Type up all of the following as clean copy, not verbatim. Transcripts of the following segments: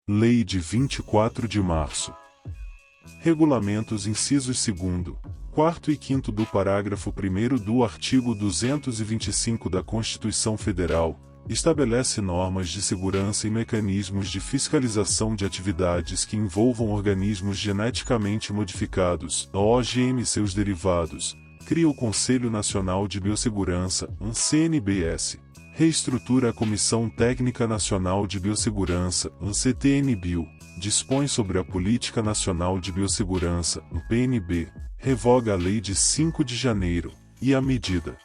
Lei de 24 de março. Regulamentos incisos 2º, 4º e 5º do parágrafo 1º do artigo 225 da Constituição Federal, estabelece normas de segurança e mecanismos de fiscalização de atividades que envolvam organismos geneticamente modificados, a OGM e seus derivados, cria o Conselho Nacional de Biossegurança, CNBS, reestrutura a Comissão Técnica Nacional de Biossegurança, CTN-Bio, dispõe sobre a Política Nacional de Biossegurança, PNB, revoga a Lei de 5 de janeiro, e a medida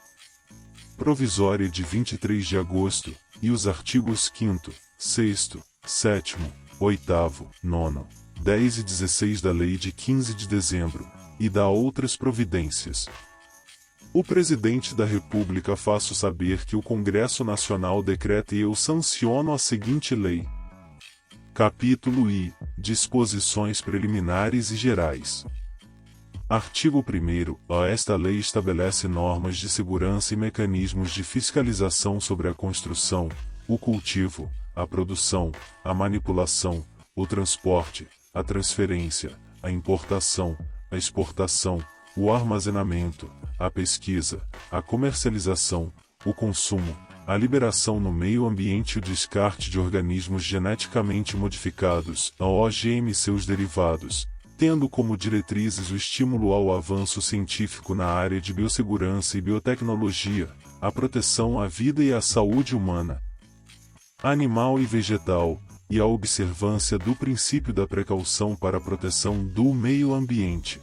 provisória de 23 de agosto, e os artigos 5º, 6º, 7º, 8º, 9º, 10 e 16 da Lei de 15 de dezembro, e dá outras providências. O Presidente da República faço saber que o Congresso Nacional decreta e eu sanciono a seguinte lei. Capítulo I. Disposições preliminares e gerais. Artigo 1º. Esta lei estabelece normas de segurança e mecanismos de fiscalização sobre a construção, o cultivo, a produção, a manipulação, o transporte, a transferência, a importação, a exportação, o armazenamento, a pesquisa, a comercialização, o consumo, a liberação no meio ambiente e o descarte de organismos geneticamente modificados, a OGM e seus derivados, tendo como diretrizes o estímulo ao avanço científico na área de biossegurança e biotecnologia, a proteção à vida e à saúde humana, animal e vegetal, e a observância do princípio da precaução para a proteção do meio ambiente.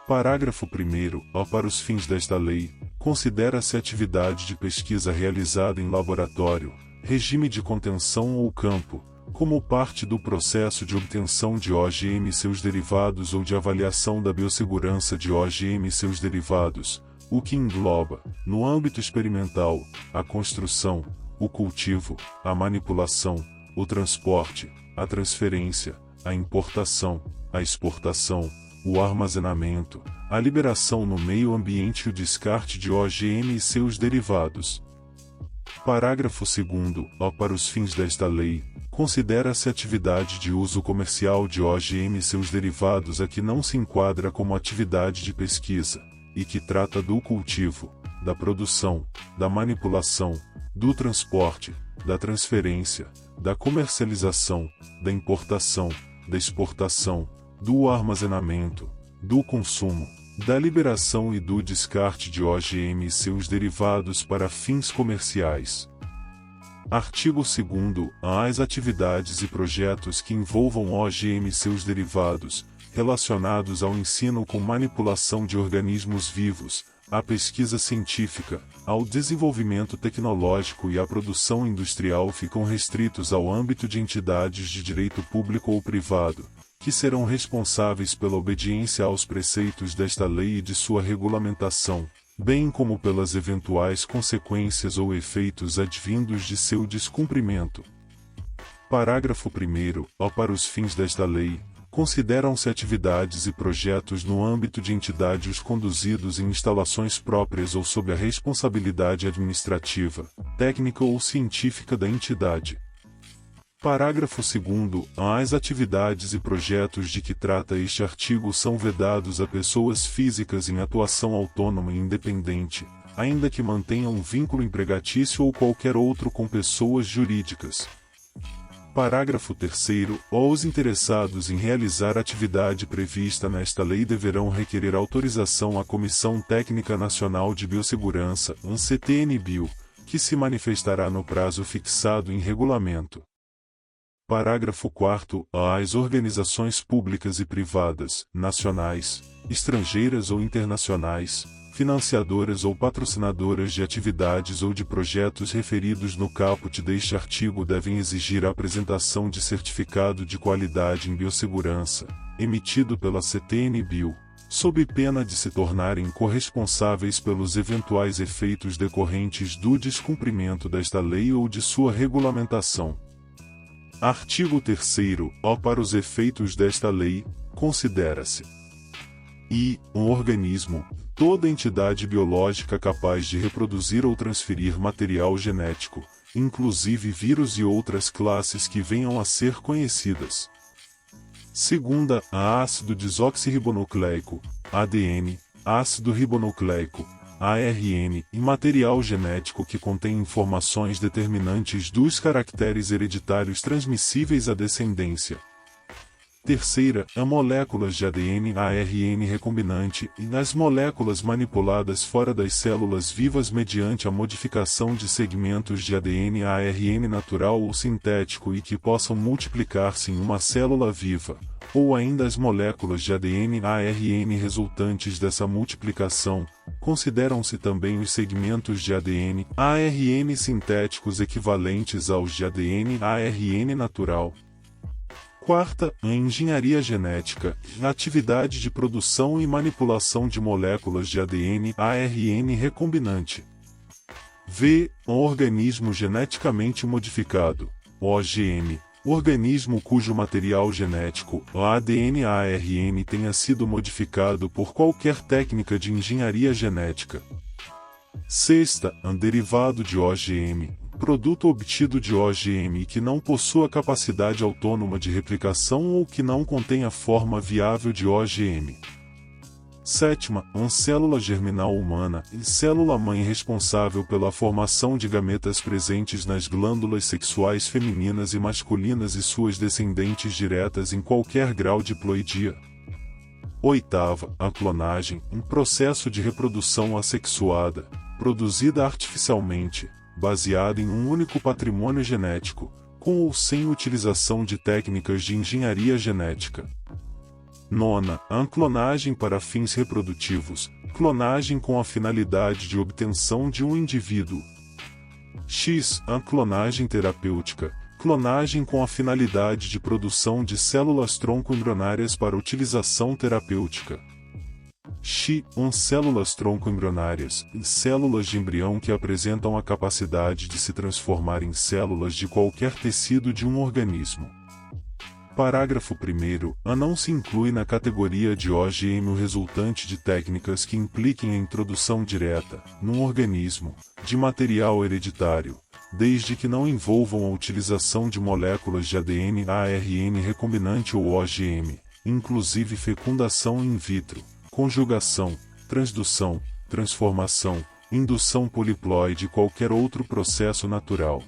Parágrafo 1º. Para os fins desta lei, considera-se atividade de pesquisa realizada em laboratório, regime de contenção ou campo, como parte do processo de obtenção de OGM e seus derivados ou de avaliação da biossegurança de OGM e seus derivados, o que engloba, no âmbito experimental, a construção, o cultivo, a manipulação, o transporte, a transferência, a importação, a exportação, o armazenamento, a liberação no meio ambiente e o descarte de OGM e seus derivados. Parágrafo 2º. Para os fins desta lei, considera-se atividade de uso comercial de OGM e seus derivados a que não se enquadra como atividade de pesquisa, e que trata do cultivo, da produção, da manipulação, do transporte, da transferência, da comercialização, da importação, da exportação, do armazenamento, do consumo, da liberação e do descarte de OGM e seus derivados para fins comerciais. Artigo 2º. As atividades e projetos que envolvam OGM e seus derivados, relacionados ao ensino com manipulação de organismos vivos, à pesquisa científica, ao desenvolvimento tecnológico e à produção industrial ficam restritos ao âmbito de entidades de direito público ou privado, que serão responsáveis pela obediência aos preceitos desta lei e de sua regulamentação, bem como pelas eventuais consequências ou efeitos advindos de seu descumprimento. Parágrafo 1º. Para os fins desta lei, consideram-se atividades e projetos no âmbito de entidades conduzidos em instalações próprias ou sob a responsabilidade administrativa, técnica ou científica da entidade. Parágrafo 2º. As atividades e projetos de que trata este artigo são vedados a pessoas físicas em atuação autônoma e independente, ainda que mantenham um vínculo empregatício ou qualquer outro com pessoas jurídicas. Parágrafo 3º. Os interessados em realizar atividade prevista nesta lei deverão requerer autorização à Comissão Técnica Nacional de Biossegurança, CTN-Bio, que se manifestará no prazo fixado em regulamento. Parágrafo 4º. As organizações públicas e privadas, nacionais, estrangeiras ou internacionais, financiadoras ou patrocinadoras de atividades ou de projetos referidos no caput deste artigo devem exigir a apresentação de certificado de qualidade em biossegurança, emitido pela CTN-Bio, sob pena de se tornarem corresponsáveis pelos eventuais efeitos decorrentes do descumprimento desta lei ou de sua regulamentação. Artigo 3º. Para os efeitos desta lei, considera-se um organismo, toda entidade biológica capaz de reproduzir ou transferir material genético, inclusive vírus e outras classes que venham a ser conhecidas. Segunda, a ácido desoxirribonucleico, ADN, ácido ribonucleico, ARN, e material genético que contém informações determinantes dos caracteres hereditários transmissíveis à descendência. Terceira, a moléculas de ADN ARN recombinante e nas moléculas manipuladas fora das células vivas mediante a modificação de segmentos de ADN ARN natural ou sintético e que possam multiplicar-se em uma célula viva, ou ainda as moléculas de ADN ARN resultantes dessa multiplicação, consideram-se também os segmentos de ADN ARN sintéticos equivalentes aos de ADN ARN natural. Quarta, a engenharia genética, a atividade de produção e manipulação de moléculas de ADN ARN recombinante. V, um organismo geneticamente modificado, OGM, organismo cujo material genético, ADN ARN, tenha sido modificado por qualquer técnica de engenharia genética. Sexta, um derivado de OGM, produto obtido de OGM que não possua capacidade autônoma de replicação ou que não contenha forma viável de OGM. Sétima, uma célula germinal humana, célula-mãe responsável pela formação de gametas presentes nas glândulas sexuais femininas e masculinas e suas descendentes diretas em qualquer grau de ploidia. Oitava, a clonagem, um processo de reprodução assexuada, produzida artificialmente, baseado em um único patrimônio genético, com ou sem utilização de técnicas de engenharia genética. Nona, a clonagem para fins reprodutivos, clonagem com a finalidade de obtenção de um indivíduo. X, a clonagem terapêutica, clonagem com a finalidade de produção de células tronco embrionárias para utilização terapêutica. X, células tronco embrionárias, células de embrião que apresentam a capacidade de se transformar em células de qualquer tecido de um organismo. Parágrafo 1º. A não se inclui na categoria de OGM o resultante de técnicas que impliquem a introdução direta, num organismo, de material hereditário, desde que não envolvam a utilização de moléculas de ADN ARN recombinante ou OGM, inclusive fecundação in vitro, conjugação, transdução, transformação, indução poliploide e qualquer outro processo natural.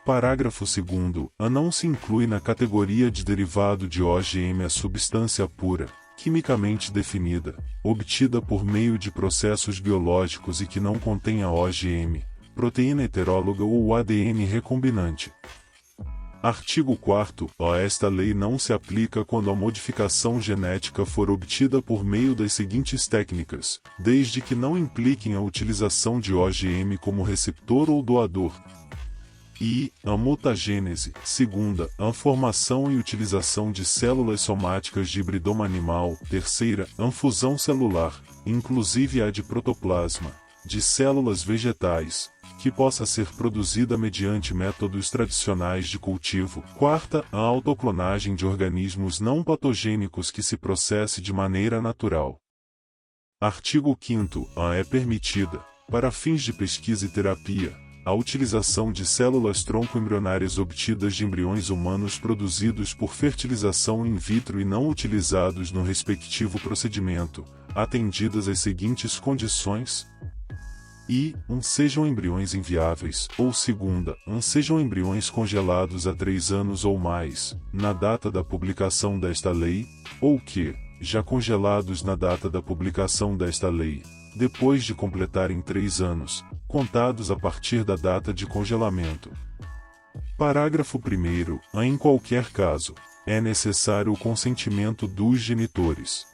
Parágrafo 2º. A não se inclui na categoria de derivado de OGM a substância pura, quimicamente definida, obtida por meio de processos biológicos e que não contenha OGM, proteína heteróloga ou ADN recombinante. Artigo 4º. Esta lei não se aplica quando a modificação genética for obtida por meio das seguintes técnicas, desde que não impliquem a utilização de OGM como receptor ou doador. I. A mutagênese. Segunda, a formação e utilização de células somáticas de hibridoma animal. Terceira, a fusão celular, inclusive a de protoplasma, de células vegetais, que possa ser produzida mediante métodos tradicionais de cultivo. Quarta, a autoclonagem de organismos não patogênicos que se processe de maneira natural. Artigo 5º. É permitida, para fins de pesquisa e terapia, a utilização de células tronco embrionárias obtidas de embriões humanos produzidos por fertilização in vitro e não utilizados no respectivo procedimento, atendidas as seguintes condições. I. Sejam embriões inviáveis, ou segunda, sejam embriões congelados há 3 anos ou mais, na data da publicação desta lei, ou que, já congelados na data da publicação desta lei, depois de completarem 3 anos, contados a partir da data de congelamento. Parágrafo 1º. Em qualquer caso, é necessário o consentimento dos genitores.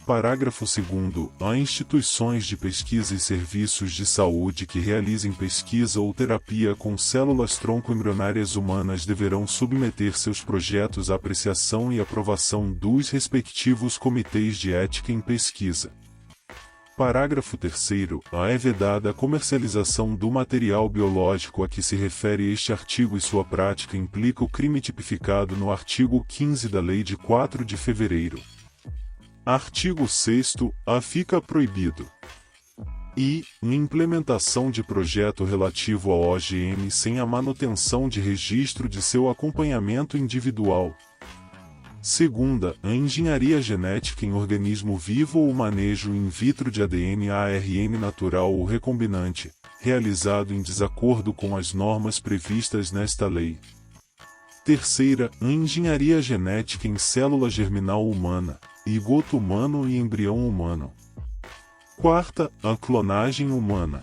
Parágrafo 2º. Há instituições de pesquisa e serviços de saúde que realizem pesquisa ou terapia com células tronco embrionárias humanas deverão submeter seus projetos à apreciação e aprovação dos respectivos comitês de ética em pesquisa. Parágrafo 3º. É vedada a comercialização do material biológico a que se refere este artigo e sua prática implica o crime tipificado no artigo 15 da Lei de 4 de fevereiro. Artigo 6º. Fica proibido. e implementação de projeto relativo ao OGM sem a manutenção de registro de seu acompanhamento individual. Segunda, a engenharia genética em organismo vivo ou manejo in vitro de ADN ARN natural ou recombinante, realizado em desacordo com as normas previstas nesta lei. Terceira, a engenharia genética em célula germinal humana, zigoto humano e embrião humano. Quarta, a clonagem humana.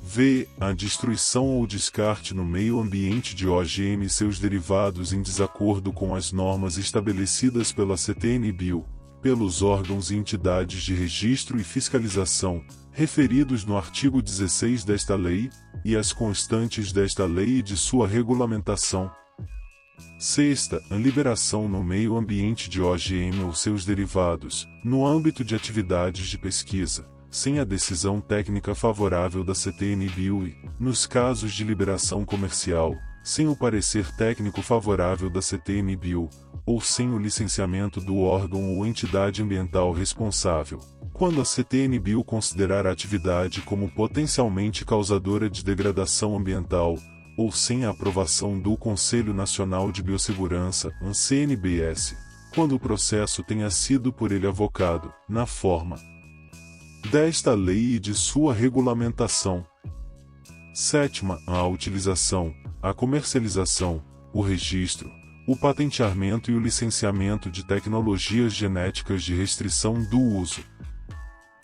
V. A destruição ou descarte no meio ambiente de OGM e seus derivados em desacordo com as normas estabelecidas pela CTN-Bio, pelos órgãos e entidades de registro e fiscalização, referidos no artigo 16 desta lei, e as constantes desta lei e de sua regulamentação. Sexta, a liberação no meio ambiente de OGM ou seus derivados, no âmbito de atividades de pesquisa, sem a decisão técnica favorável da CTN-Bio e, nos casos de liberação comercial, sem o parecer técnico favorável da CTN-Bio, ou sem o licenciamento do órgão ou entidade ambiental responsável, quando a CTN-Bio considerar a atividade como potencialmente causadora de degradação ambiental, ou sem a aprovação do Conselho Nacional de Biossegurança, CNBS, quando o processo tenha sido por ele avocado, na forma desta lei e de sua regulamentação. Sétima, a utilização, a comercialização, o registro, o patenteamento e o licenciamento de tecnologias genéticas de restrição do uso.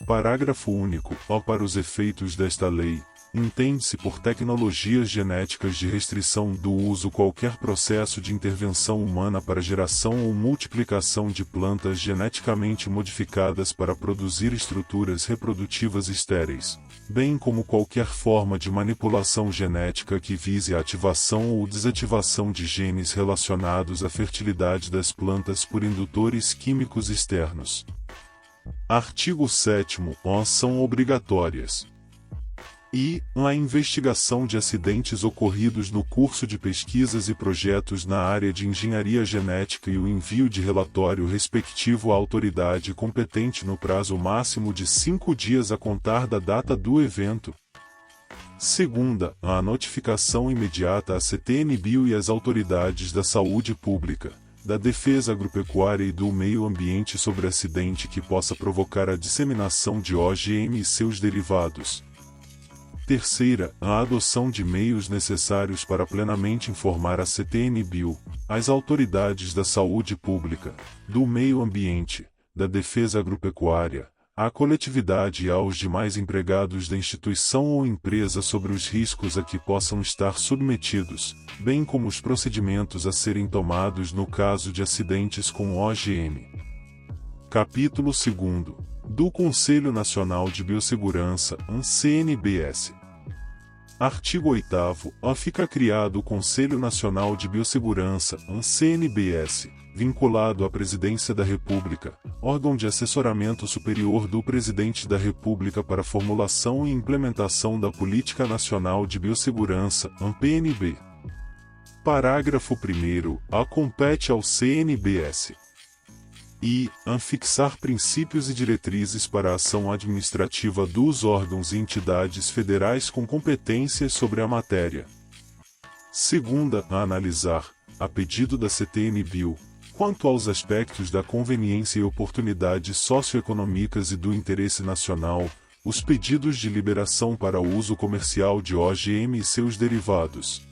Parágrafo único. Para os efeitos desta lei, entende-se por tecnologias genéticas de restrição do uso qualquer processo de intervenção humana para geração ou multiplicação de plantas geneticamente modificadas para produzir estruturas reprodutivas estéreis, bem como qualquer forma de manipulação genética que vise a ativação ou desativação de genes relacionados à fertilidade das plantas por indutores químicos externos. Artigo 7º. São obrigatórias e a investigação de acidentes ocorridos no curso de pesquisas e projetos na área de engenharia genética e o envio de relatório respectivo à autoridade competente no prazo máximo de 5 dias a contar da data do evento. Segunda, a notificação imediata à CTN-Bio e às autoridades da saúde pública, da defesa agropecuária e do meio ambiente sobre acidente que possa provocar a disseminação de OGM e seus derivados. Terceira, a adoção de meios necessários para plenamente informar a CTN-Bio, as autoridades da saúde pública, do meio ambiente, da defesa agropecuária, à coletividade e aos demais empregados da instituição ou empresa sobre os riscos a que possam estar submetidos, bem como os procedimentos a serem tomados no caso de acidentes com OGM. Capítulo 2º. Do Conselho Nacional de Biossegurança, CNBS. Artigo 8º. Fica criado o Conselho Nacional de Biossegurança, CNBS, vinculado à Presidência da República, órgão de assessoramento superior do Presidente da República para formulação e implementação da Política Nacional de Biossegurança, PNB. Parágrafo 1º. Compete ao CNBS e fixar princípios e diretrizes para a ação administrativa dos órgãos e entidades federais com competências sobre a matéria. Segunda, a analisar, a pedido da CTN-Bio, quanto aos aspectos da conveniência e oportunidades socioeconômicas e do interesse nacional, os pedidos de liberação para o uso comercial de OGM e seus derivados.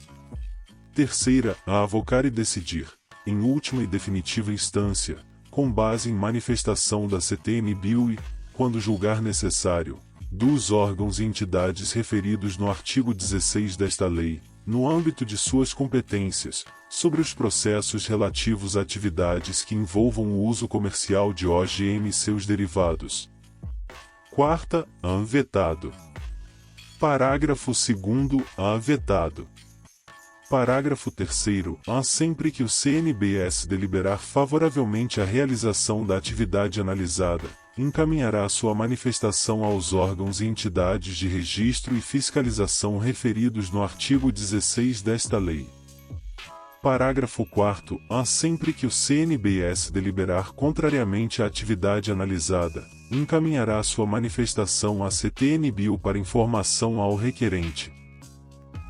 Terceira, a avocar e decidir, em última e definitiva instância, com base em manifestação da CTN-Bio e, quando julgar necessário, dos órgãos e entidades referidos no artigo 16 desta lei, no âmbito de suas competências, sobre os processos relativos a atividades que envolvam o uso comercial de OGM e seus derivados. Quarta, vetado. Parágrafo 2º. Vetado. Parágrafo 3º. Sempre que o CNBS deliberar favoravelmente a realização da atividade analisada, encaminhará sua manifestação aos órgãos e entidades de registro e fiscalização referidos no artigo 16 desta lei. Parágrafo 4º. Sempre que o CNBS deliberar contrariamente à atividade analisada, encaminhará sua manifestação à CTN-Bio para informação ao requerente.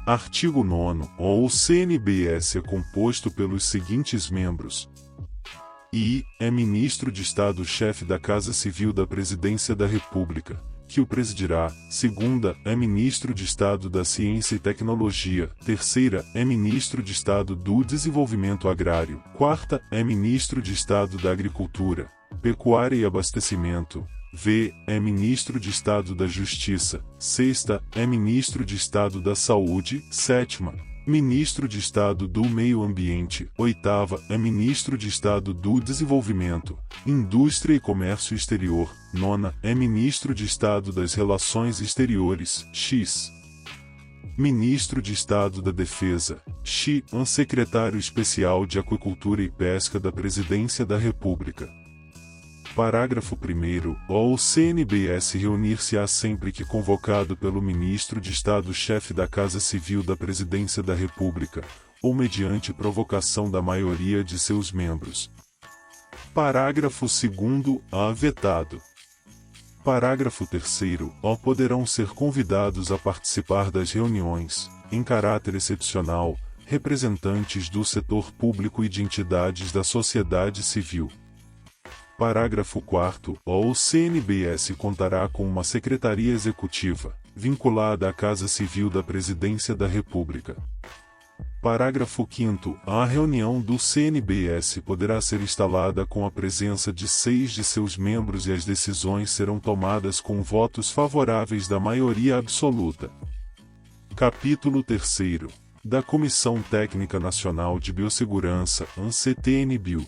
Artigo 9º. O CNBS é composto pelos seguintes membros. I. É ministro de Estado-chefe da Casa Civil da Presidência da República, que o presidirá. Segunda, é ministro de Estado da Ciência e Tecnologia. Terceira, é ministro de Estado do Desenvolvimento Agrário. Quarta, é ministro de Estado da Agricultura, Pecuária e Abastecimento. V. É ministro de Estado da Justiça. Sexta, é ministro de Estado da Saúde. Sétima, ministro de Estado do Meio Ambiente. Oitava, é ministro de Estado do Desenvolvimento, Indústria e Comércio Exterior. Nona, é ministro de Estado das Relações Exteriores. X. Ministro de Estado da Defesa. X. Secretário Especial de Aquicultura e Pesca da Presidência da República. Parágrafo 1º. O CNBS reunir-se-á sempre que convocado pelo ministro de Estado-chefe da Casa Civil da Presidência da República, ou mediante provocação da maioria de seus membros. Parágrafo 2º. Vetado. Parágrafo 3º. Poderão ser convidados a participar das reuniões, em caráter excepcional, representantes do setor público e de entidades da sociedade civil. Parágrafo 4º. O CNBS contará com uma secretaria executiva, vinculada à Casa Civil da Presidência da República. Parágrafo 5º. A reunião do CNBS poderá ser instalada com a presença de 6 de seus membros e as decisões serão tomadas com votos favoráveis da maioria absoluta. Capítulo 3º. Da Comissão Técnica Nacional de Biossegurança, CTN-Bio.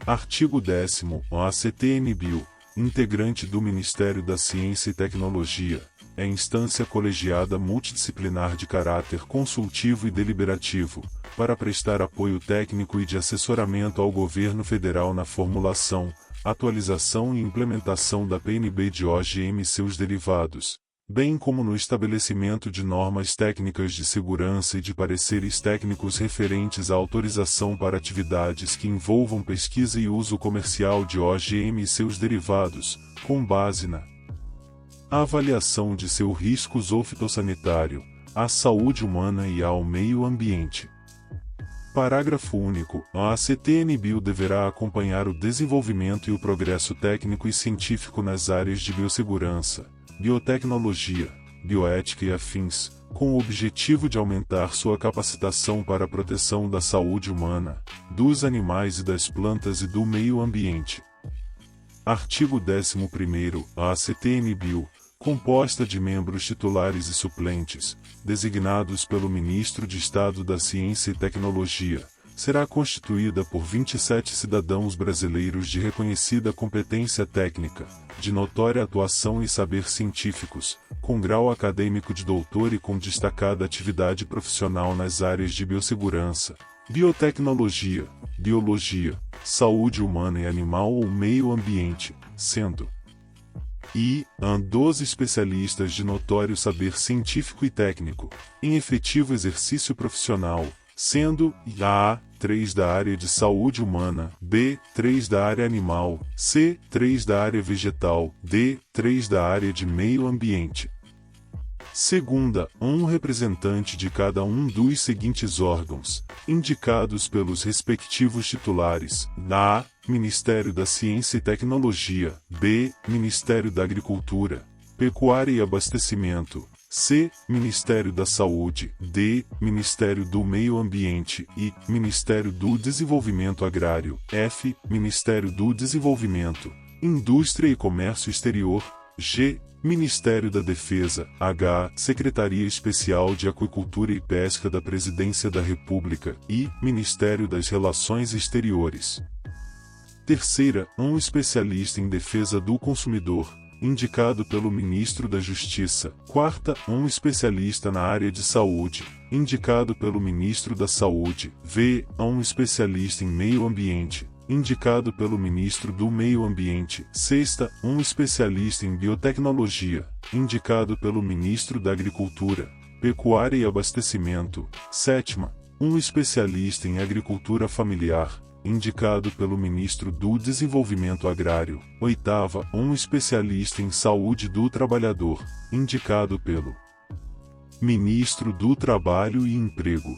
Artigo 10º. A CTN-Bio, integrante do Ministério da Ciência e Tecnologia, é instância colegiada multidisciplinar de caráter consultivo e deliberativo, para prestar apoio técnico e de assessoramento ao Governo Federal na formulação, atualização e implementação da PNB de OGM e seus derivados, bem como no estabelecimento de normas técnicas de segurança e de pareceres técnicos referentes à autorização para atividades que envolvam pesquisa e uso comercial de OGM e seus derivados, com base na avaliação de seu risco zoofitossanitário, à saúde humana e ao meio ambiente. Parágrafo único. A CTN-Bio deverá acompanhar o desenvolvimento e o progresso técnico e científico nas áreas de biossegurança, biotecnologia, bioética e afins, com o objetivo de aumentar sua capacitação para a proteção da saúde humana, dos animais e das plantas e do meio ambiente. Artigo 11º. A CTN-Bio, composta de membros titulares e suplentes, designados pelo Ministro de Estado da Ciência e Tecnologia, será constituída por 27 cidadãos brasileiros de reconhecida competência técnica, de notória atuação e saber científicos, com grau acadêmico de doutor e com destacada atividade profissional nas áreas de biossegurança, biotecnologia, biologia, saúde humana e animal ou meio ambiente, sendo I. 12 especialistas de notório saber científico e técnico, em efetivo exercício profissional, sendo A. 3 da área de saúde humana, B. 3 da área animal, C. 3 da área vegetal, D. 3 da área de meio ambiente. Segunda, um representante de cada um dos seguintes órgãos, indicados pelos respectivos titulares: A. Ministério da Ciência e Tecnologia, B. Ministério da Agricultura, Pecuária e Abastecimento, C. Ministério da Saúde, D. Ministério do Meio Ambiente e Ministério do Desenvolvimento Agrário, F. Ministério do Desenvolvimento, Indústria e Comércio Exterior, G. Ministério da Defesa, H. Secretaria Especial de Aquicultura e Pesca da Presidência da República e Ministério das Relações Exteriores. Terceira, um especialista em defesa do consumidor, indicado pelo Ministro da Justiça. Quarta, um especialista na área de saúde, indicado pelo Ministro da Saúde. V. Um especialista em meio ambiente, indicado pelo Ministro do Meio Ambiente. Sexta, um especialista em biotecnologia, indicado pelo Ministro da Agricultura, Pecuária e Abastecimento. Sétima, um especialista em agricultura familiar, indicado pelo Ministro do Desenvolvimento Agrário. 8ª, um especialista em saúde do trabalhador, indicado pelo Ministro do Trabalho e Emprego.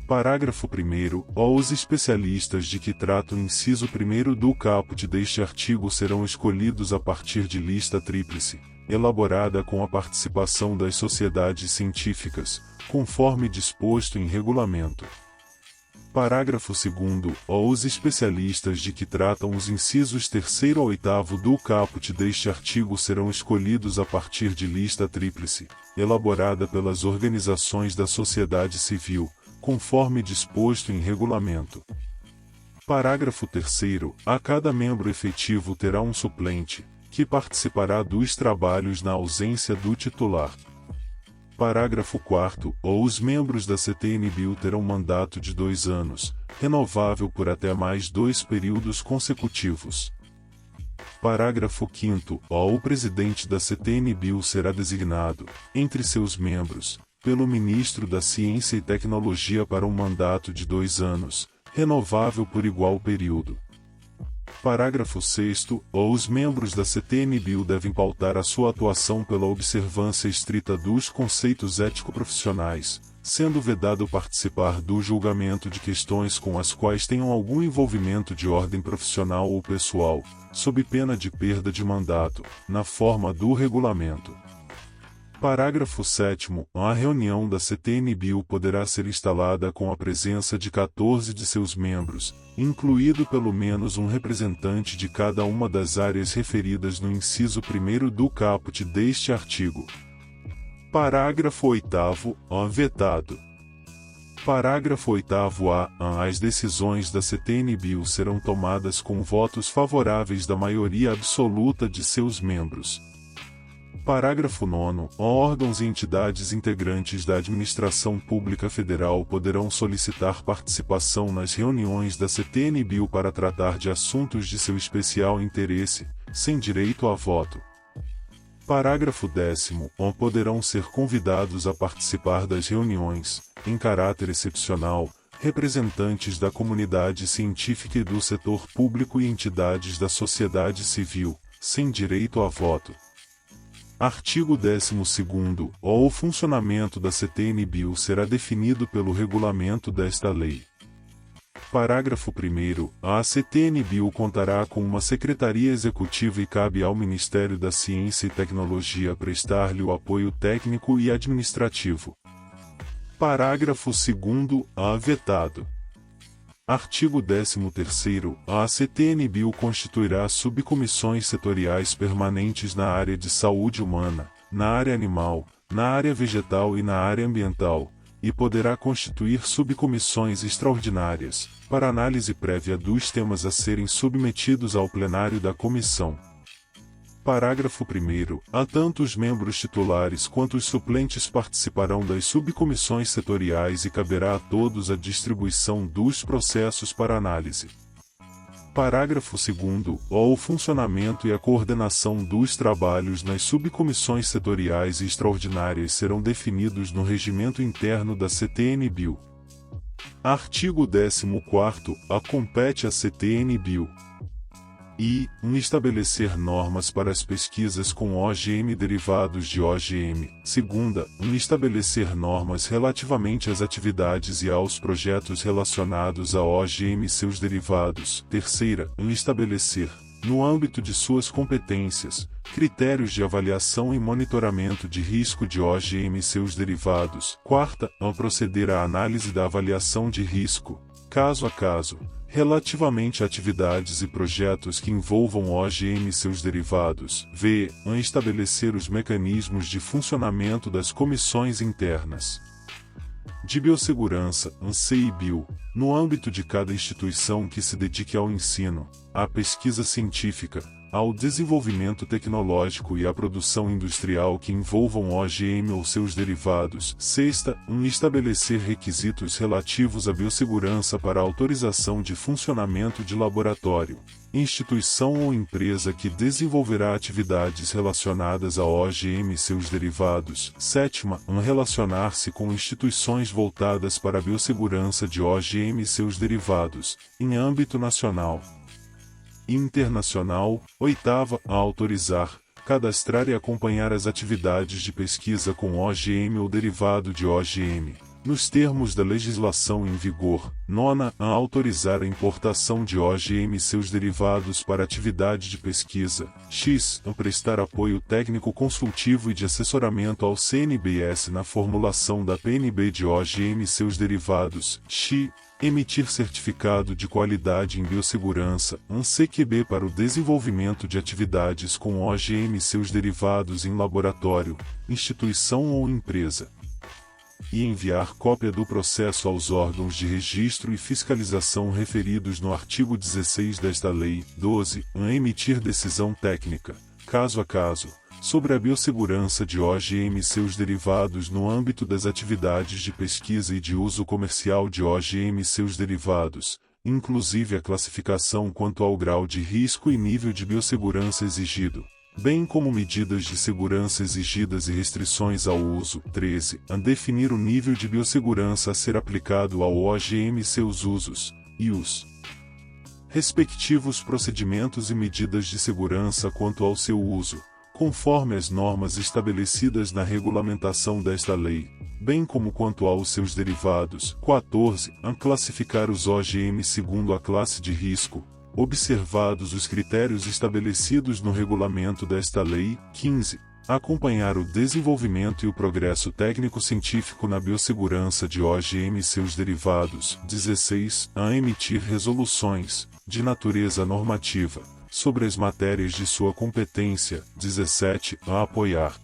Parágrafo 1º. Os especialistas de que trata o inciso 1º do caput deste artigo serão escolhidos a partir de lista tríplice, elaborada com a participação das sociedades científicas, conforme disposto em regulamento. Parágrafo 2º. Os especialistas de que tratam os incisos 3º a 8º do caput deste artigo serão escolhidos a partir de lista tríplice, elaborada pelas organizações da sociedade civil, conforme disposto em regulamento. Parágrafo 3º. A cada membro efetivo terá um suplente, que participará dos trabalhos na ausência do titular. Parágrafo 4º. Os membros da CTN-Bio terão mandato de 2 anos, renovável por até mais 2 períodos consecutivos. Parágrafo 5º. O presidente da CTN-Bio será designado, entre seus membros, pelo Ministro da Ciência e Tecnologia para um mandato de 2 anos, renovável por igual período. Parágrafo 6º. Os membros da CTN-Bio devem pautar a sua atuação pela observância estrita dos conceitos ético-profissionais, sendo vedado participar do julgamento de questões com as quais tenham algum envolvimento de ordem profissional ou pessoal, sob pena de perda de mandato, na forma do regulamento. Parágrafo 7º. A reunião da CTN-Bio poderá ser instalada com a presença de 14 de seus membros, incluído pelo menos um representante de cada uma das áreas referidas no inciso 1º do caput deste artigo. Parágrafo 8º. Vetado. Parágrafo 8º. As decisões da CTN-Bio serão tomadas com votos favoráveis da maioria absoluta de seus membros. Parágrafo 9º. Órgãos e entidades integrantes da Administração Pública Federal poderão solicitar participação nas reuniões da CTN-Bio para tratar de assuntos de seu especial interesse, sem direito a voto. Parágrafo 10º. Poderão ser convidados a participar das reuniões, em caráter excepcional, representantes da comunidade científica e do setor público e entidades da sociedade civil, sem direito a voto. Artigo 12º. O funcionamento da CTN-Bio será definido pelo regulamento desta lei. Parágrafo 1º. A CTN-Bio contará com uma secretaria executiva e cabe ao Ministério da Ciência e Tecnologia prestar-lhe o apoio técnico e administrativo. Parágrafo 2º. Vetado. Artigo 13º. A CTN-Bio constituirá subcomissões setoriais permanentes na área de saúde humana, na área animal, na área vegetal e na área ambiental, e poderá constituir subcomissões extraordinárias, para análise prévia dos temas a serem submetidos ao plenário da comissão. Parágrafo 1º. Tanto os membros titulares quanto os suplentes participarão das subcomissões setoriais e caberá a todos a distribuição dos processos para análise. Parágrafo 2º. O funcionamento e a coordenação dos trabalhos nas subcomissões setoriais e extraordinárias serão definidos no regimento interno da CTN-Bio. Artigo 14º. Compete à CTN-Bio estabelecer normas para as pesquisas com OGM e derivados de OGM. Segunda, estabelecer normas relativamente às atividades e aos projetos relacionados a OGM e seus derivados. Terceira, estabelecer, no âmbito de suas competências, critérios de avaliação e monitoramento de risco de OGM e seus derivados. Quarta, proceder à análise da avaliação de risco, caso a caso, relativamente a atividades e projetos que envolvam OGM e seus derivados. V. Estabelecer os mecanismos de funcionamento das comissões internas de biossegurança, CIBio, no âmbito de cada instituição que se dedique ao ensino, à pesquisa científica, ao desenvolvimento tecnológico e à produção industrial que envolvam OGM ou seus derivados. Sexta, estabelecer requisitos relativos à biossegurança para autorização de funcionamento de laboratório, instituição ou empresa que desenvolverá atividades relacionadas a OGM e seus derivados. Sétima, relacionar-se com instituições voltadas para a biossegurança de OGM e seus derivados, em âmbito nacional e internacional. Oitava, autorizar, cadastrar e acompanhar as atividades de pesquisa com OGM ou derivado de OGM, nos termos da legislação em vigor. Nona, autorizar a importação de OGM e seus derivados para atividade de pesquisa. X, prestar apoio técnico consultivo e de assessoramento ao CNBS na formulação da PNB de OGM e seus derivados. X, emitir certificado de qualidade em biossegurança, CQB, para o desenvolvimento de atividades com OGM e seus derivados em laboratório, instituição ou empresa, e enviar cópia do processo aos órgãos de registro e fiscalização referidos no artigo 16 desta lei. 12. Emitir decisão técnica, caso a caso, sobre a biossegurança de OGM e seus derivados no âmbito das atividades de pesquisa e de uso comercial de OGM e seus derivados, inclusive a classificação quanto ao grau de risco e nível de biossegurança exigido, bem como medidas de segurança exigidas e restrições ao uso. 13. Definir o nível de biossegurança a ser aplicado ao OGM e seus usos, e os respectivos procedimentos e medidas de segurança quanto ao seu uso, conforme as normas estabelecidas na regulamentação desta lei, bem como quanto aos seus derivados. 14. Classificar os OGM segundo a classe de risco, observados os critérios estabelecidos no regulamento desta lei. 15. Acompanhar o desenvolvimento e o progresso técnico-científico na biossegurança de OGM e seus derivados. 16. Emitir resoluções, de natureza normativa, sobre as matérias de sua competência. 17. Apoiar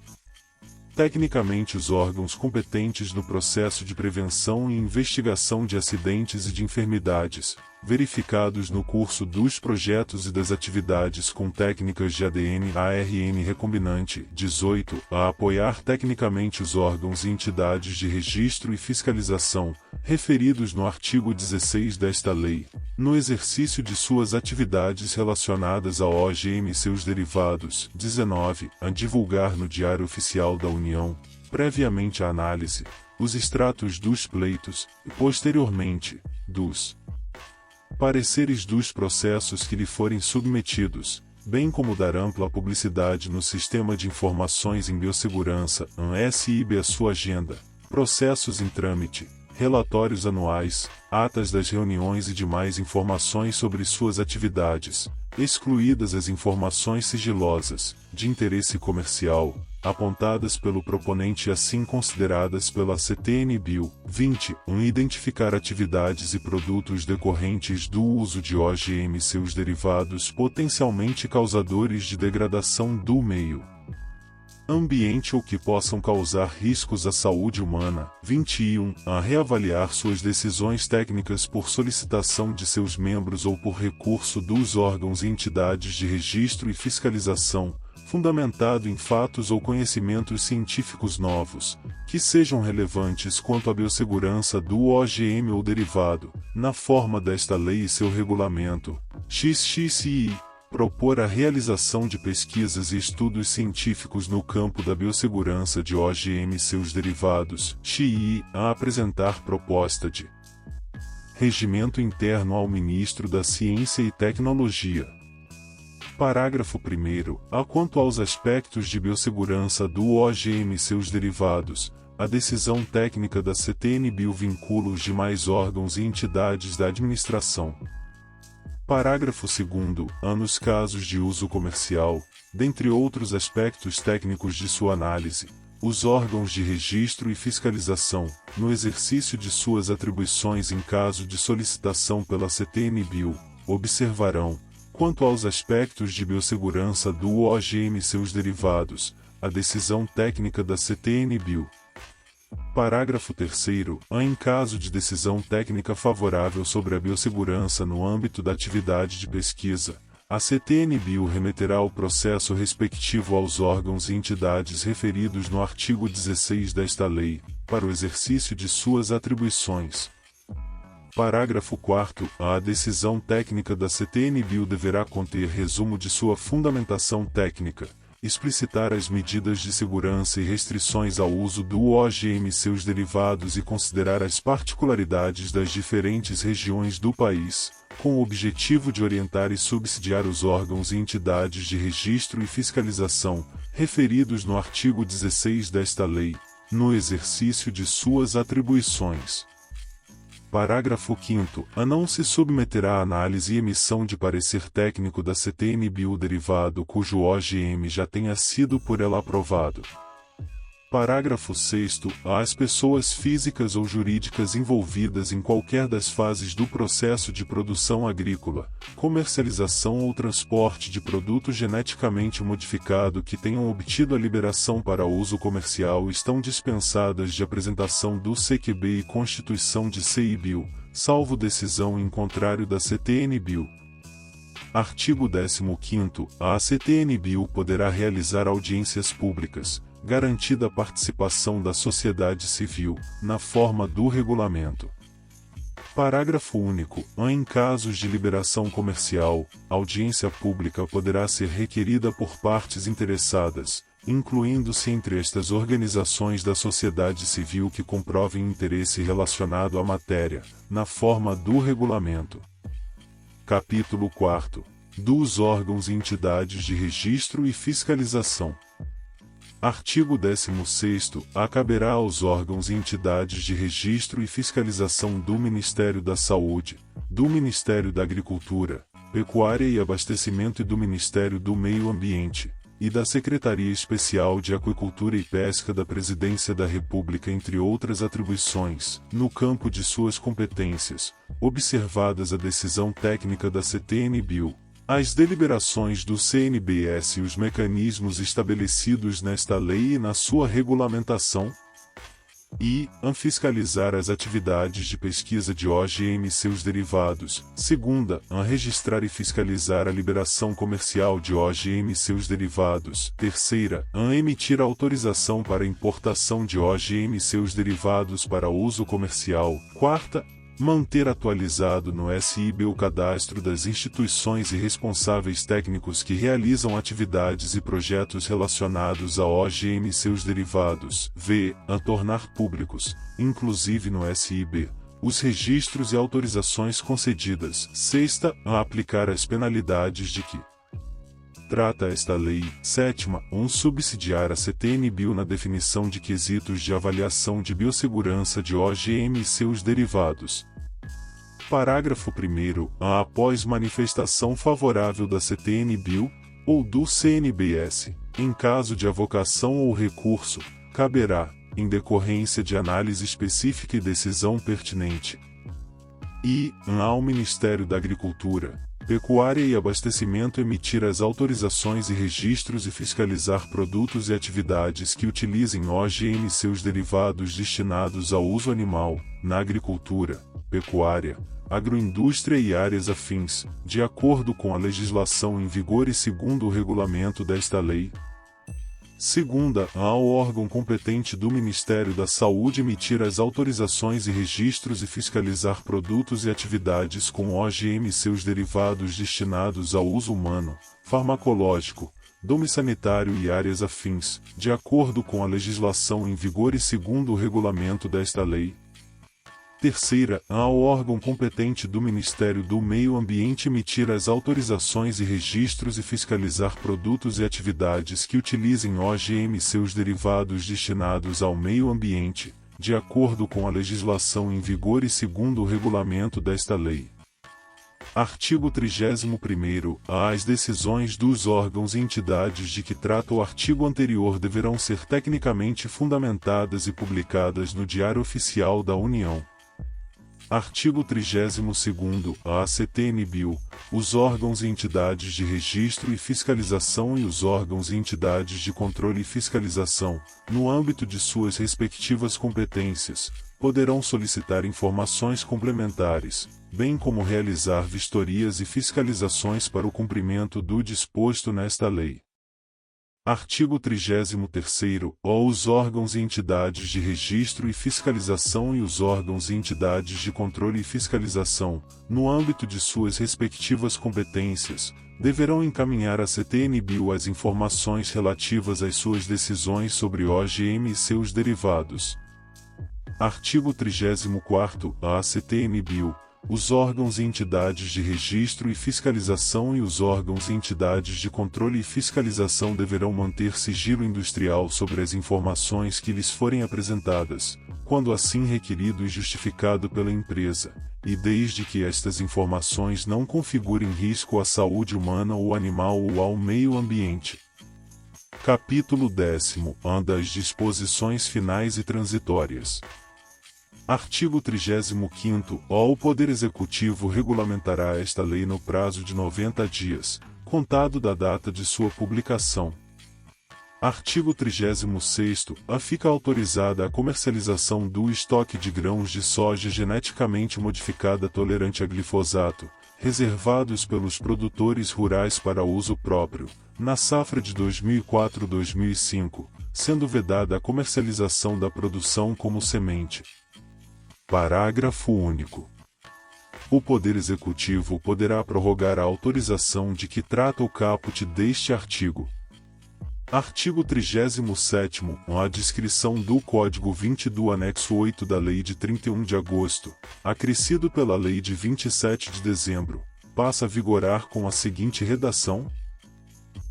tecnicamente os órgãos competentes no processo de prevenção e investigação de acidentes e de enfermidades, verificados no curso dos projetos e das atividades com técnicas de ADN/ARN recombinante. 18. Apoiar tecnicamente os órgãos e entidades de registro e fiscalização, referidos no artigo 16 desta lei, no exercício de suas atividades relacionadas ao OGM e seus derivados. 19. Divulgar no Diário Oficial da União, previamente à análise, os extratos dos pleitos, e posteriormente, dos pareceres dos processos que lhe forem submetidos, bem como dar ampla publicidade no Sistema de Informações em Biossegurança, SIB, a sua agenda, processos em trâmite, relatórios anuais, atas das reuniões e demais informações sobre suas atividades, excluídas as informações sigilosas, de interesse comercial, apontadas pelo proponente e assim consideradas pela CTN-Bio. 20. Identificar atividades e produtos decorrentes do uso de OGM e seus derivados potencialmente causadores de degradação do meio ambiente ou que possam causar riscos à saúde humana. 21. Reavaliar suas decisões técnicas por solicitação de seus membros ou por recurso dos órgãos e entidades de registro e fiscalização, fundamentado em fatos ou conhecimentos científicos novos, que sejam relevantes quanto à biossegurança do OGM ou derivado, na forma desta lei e seu regulamento. XXI. Propor a realização de pesquisas e estudos científicos no campo da biossegurança de OGM e seus derivados. XI. Apresentar proposta de regimento interno ao Ministro da Ciência e Tecnologia. Parágrafo 1º. Quanto aos aspectos de biossegurança do OGM e seus derivados, a decisão técnica da CTN-Bio vincula os demais órgãos e entidades da administração. Parágrafo 2º. Nos casos de uso comercial, dentre outros aspectos técnicos de sua análise, os órgãos de registro e fiscalização, no exercício de suas atribuições em caso de solicitação pela CTN-Bio, observarão, quanto aos aspectos de biossegurança do OGM e seus derivados, a decisão técnica da CTN-Bio. Parágrafo 3º. Em caso de decisão técnica favorável sobre a biossegurança no âmbito da atividade de pesquisa, a CTN-Bio remeterá o processo respectivo aos órgãos e entidades referidos no artigo 16 desta lei, para o exercício de suas atribuições. Parágrafo 4º. A decisão técnica da CTN-Bio deverá conter resumo de sua fundamentação técnica, explicitar as medidas de segurança e restrições ao uso do OGM e seus derivados e considerar as particularidades das diferentes regiões do país, com o objetivo de orientar e subsidiar os órgãos e entidades de registro e fiscalização, referidos no artigo 16 desta lei, no exercício de suas atribuições. Parágrafo 5º. A não se submeterá à análise e emissão de parecer técnico da CTN-Bio derivado cujo OGM já tenha sido por ela aprovado. Parágrafo 6º. Às pessoas físicas ou jurídicas envolvidas em qualquer das fases do processo de produção agrícola, comercialização ou transporte de produto geneticamente modificado que tenham obtido a liberação para uso comercial estão dispensadas de apresentação do CQB e constituição de CI-Bio, salvo decisão em contrário da CTN-Bio. Artigo 15º. A CTN-Bio poderá realizar audiências públicas, garantida a participação da sociedade civil, na forma do regulamento. Parágrafo único. Em casos de liberação comercial, audiência pública poderá ser requerida por partes interessadas, incluindo-se entre estas organizações da sociedade civil que comprovem interesse relacionado à matéria, na forma do regulamento. Capítulo 4. Dos órgãos e entidades de registro e fiscalização. Artigo 16º. Caberá aos órgãos e entidades de registro e fiscalização do Ministério da Saúde, do Ministério da Agricultura, Pecuária e Abastecimento e do Ministério do Meio Ambiente, e da Secretaria Especial de Aquicultura e Pesca da Presidência da República, entre outras atribuições, no campo de suas competências, observadas a decisão técnica da CTN-Bio, as deliberações do CNBS e os mecanismos estabelecidos nesta lei e na sua regulamentação, e fiscalizar as atividades de pesquisa de OGM e seus derivados. Segunda, registrar e fiscalizar a liberação comercial de OGM e seus derivados. Terceira, emitir autorização para importação de OGM e seus derivados para uso comercial. Quarta, manter atualizado no SIB o cadastro das instituições e responsáveis técnicos que realizam atividades e projetos relacionados a OGM e seus derivados. Tornar públicos, inclusive no SIB, os registros e autorizações concedidas. Sexta, aplicar as penalidades de que trata esta lei. Sétima, subsidiar a CTN-Bio na definição de quesitos de avaliação de biossegurança de OGM e seus derivados. Parágrafo 1º. Após manifestação favorável da CTN-Bio, ou do CNBS, em caso de avocação ou recurso, caberá, em decorrência de análise específica e decisão pertinente, ao Ministério da Agricultura, Pecuária e Abastecimento emitir as autorizações e registros e fiscalizar produtos e atividades que utilizem OGM e seus derivados destinados ao uso animal, na agricultura, pecuária, agroindústria e áreas afins, de acordo com a legislação em vigor e segundo o regulamento desta lei. Segunda, ao órgão competente do Ministério da Saúde emitir as autorizações e registros e fiscalizar produtos e atividades com OGM e seus derivados destinados ao uso humano, farmacológico, domiciliar e áreas afins, de acordo com a legislação em vigor e segundo o regulamento desta lei. Terceira, ao órgão competente do Ministério do Meio Ambiente emitir as autorizações e registros e fiscalizar produtos e atividades que utilizem OGM e seus derivados destinados ao meio ambiente, de acordo com a legislação em vigor e segundo o regulamento desta lei. Artigo 31º. As decisões dos órgãos e entidades de que trata o artigo anterior deverão ser tecnicamente fundamentadas e publicadas no Diário Oficial da União. Artigo 32º. A ACTNBio, os órgãos e entidades de registro e fiscalização e os órgãos e entidades de controle e fiscalização, no âmbito de suas respectivas competências, poderão solicitar informações complementares, bem como realizar vistorias e fiscalizações para o cumprimento do disposto nesta lei. Artigo 33º. Os órgãos e entidades de registro e fiscalização e os órgãos e entidades de controle e fiscalização, no âmbito de suas respectivas competências, deverão encaminhar à CTNBio as informações relativas às suas decisões sobre OGM e seus derivados. Artigo 34º. A ACTNBio, os órgãos e entidades de registro e fiscalização e os órgãos e entidades de controle e fiscalização deverão manter sigilo industrial sobre as informações que lhes forem apresentadas, quando assim requerido e justificado pela empresa, e desde que estas informações não configurem risco à saúde humana ou animal ou ao meio ambiente. Capítulo 10. Das disposições finais e transitórias. Artigo 35º. O Poder Executivo regulamentará esta lei no prazo de 90 dias, contado da data de sua publicação. Artigo 36º. Fica autorizada a comercialização do estoque de grãos de soja geneticamente modificada tolerante a glifosato, reservados pelos produtores rurais para uso próprio, na safra de 2004-2005, sendo vedada a comercialização da produção como semente. Parágrafo único. O Poder Executivo poderá prorrogar a autorização de que trata o caput deste artigo. Artigo 37º. A descrição do Código 20 do Anexo 8 da Lei de 31 de agosto, acrescido pela Lei de 27 de dezembro, passa a vigorar com a seguinte redação.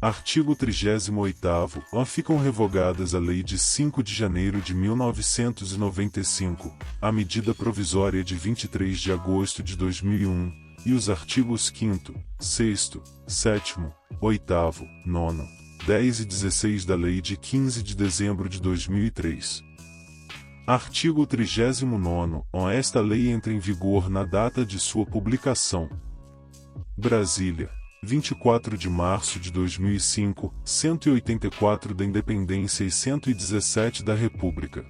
Artigo 38º. Ficam revogadas a Lei de 5 de janeiro de 1995, a medida provisória de 23 de agosto de 2001, e os artigos 5º, 6º, 7º, 8º, 9º, 10 e 16 da Lei de 15 de dezembro de 2003. Artigo 39º. Esta lei entra em vigor na data de sua publicação. Brasília, 24 de março de 2005, 184 da Independência e 117 da República.